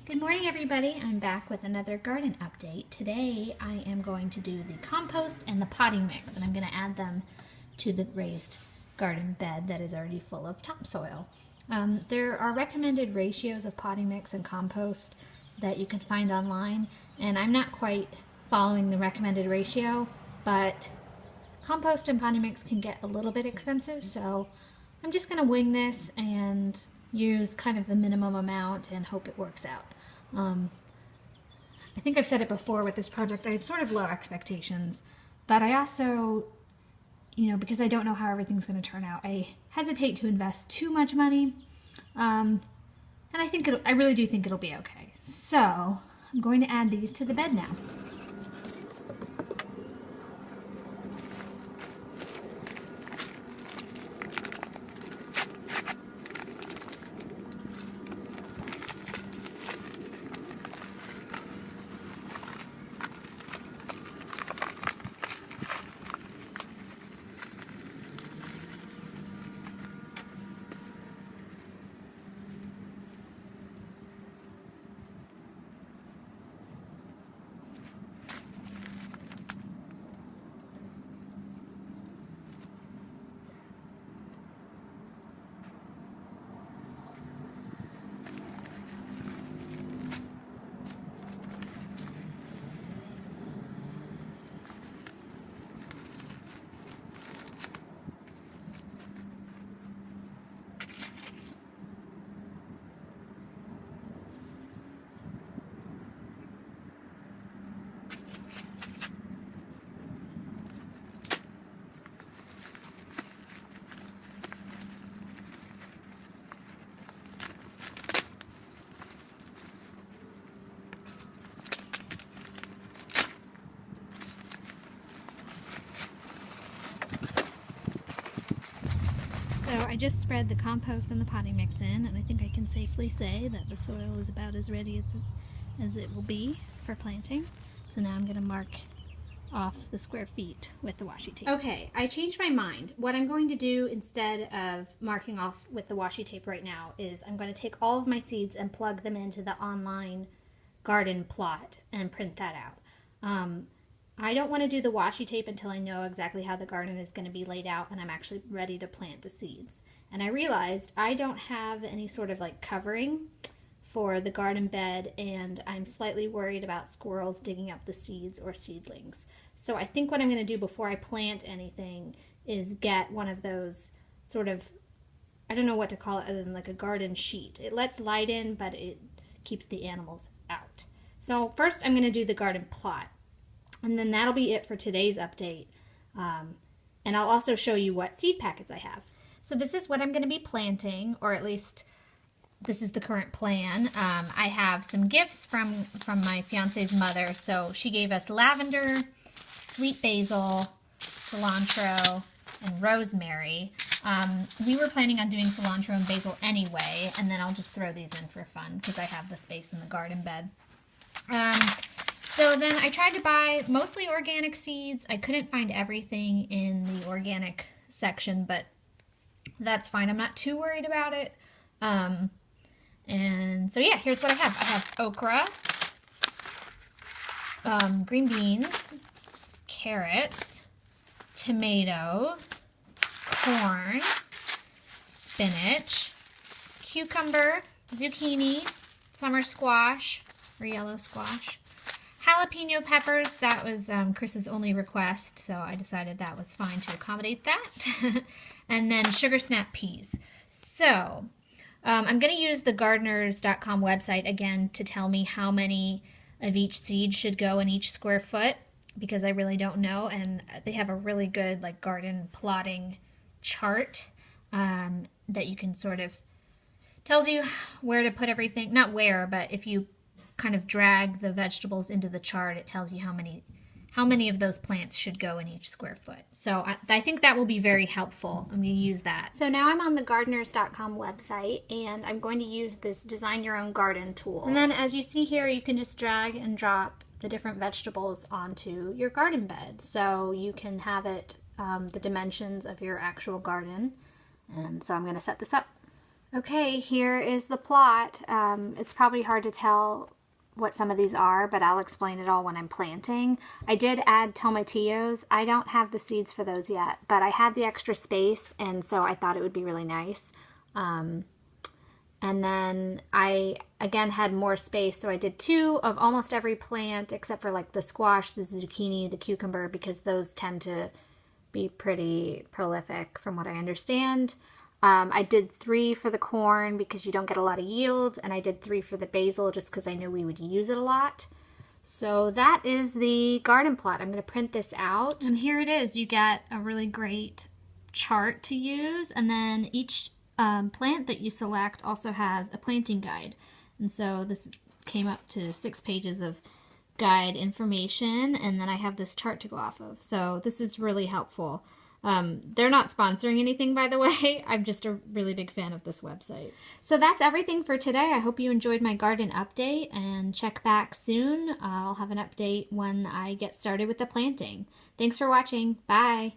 Good morning, everybody. I'm back with another garden update. Today I am going to do the compost and the potting mix, and I'm going to add them to the raised garden bed that is already full of topsoil. There are recommended ratios of potting mix and compost that you can find online, and I'm not quite following the recommended ratio, but compost and potting mix can get a little bit expensive, so I'm just going to wing this and use kind of the minimum amount and hope it works out. I think I've said it before with this project, I have sort of low expectations, but I also, because I don't know how everything's going to turn out, I hesitate to invest too much money, and I really do think it'll be okay. So I'm going to add these to the bed now. So I just spread the compost and the potting mix in, and I think I can safely say that the soil is about as ready as it will be for planting. So now I'm going to mark off the square feet with the washi tape. Okay, I changed my mind. What I'm going to do instead of marking off with the washi tape right now is I'm going to take all of my seeds and plug them into the online garden plot and print that out. I don't want to do the washi tape until I know exactly how the garden is going to be laid out and I'm actually ready to plant the seeds. And I realized I don't have any sort of covering for the garden bed, and I'm slightly worried about squirrels digging up the seeds or seedlings. So I think what I'm going to do before I plant anything is get one of those sort of, I don't know what to call it other than a garden sheet. It lets light in, but it keeps the animals out. So first I'm going to do the garden plot. And then that'll be it for today's update. And I'll also show you what seed packets I have. So this is what I'm going to be planting, or at least this is the current plan. I have some gifts from my fiance's mother. So she gave us lavender, sweet basil, cilantro, and rosemary. We were planning on doing cilantro and basil anyway, and then I'll just throw these in for fun because I have the space in the garden bed. So then I tried to buy mostly organic seeds. I couldn't find everything in the organic section, but that's fine. I'm not too worried about it. And so yeah, here's what I have. I have okra, green beans, carrots, tomatoes, corn, spinach, cucumber, zucchini, summer squash or yellow squash, jalapeno peppers. That was Chris's only request, so I decided that was fine to accommodate that. And then sugar snap peas. So I'm going to use the gardeners.com website again to tell me how many of each seed should go in each square foot, because I really don't know, and they have a really good garden plotting chart that you can sort of tells you where to put everything. Not where, but if you kind of drag the vegetables into the chart, it tells you how many of those plants should go in each square foot. So I think that will be very helpful. I'm going to use that. So now I'm on the gardeners.com website, and I'm going to use this design your own garden tool. And then as you see here, you can just drag and drop the different vegetables onto your garden bed. So you can have it the dimensions of your actual garden. And so I'm going to set this up. Okay, here is the plot. It's probably hard to tell what some of these are, but I'll explain it all when I'm planting. I did add tomatillos. I don't have the seeds for those yet, but I had the extra space, and so I thought it would be really nice. And then I, again, had more space, so I did 2 of almost every plant except for like the squash, the zucchini, the cucumber, because those tend to be pretty prolific from what I understand. I did 3 for the corn because you don't get a lot of yield, and I did 3 for the basil just because I knew we would use it a lot. So that is the garden plot. I'm going to print this out. And here it is. You get a really great chart to use, and then each plant that you select also has a planting guide. And so this came up to 6 pages of guide information, and then I have this chart to go off of. So this is really helpful. They're not sponsoring anything, by the way. I'm just a really big fan of this website. So that's everything for today. I hope you enjoyed my garden update, and check back soon. I'll have an update when I get started with the planting. Thanks for watching. Bye.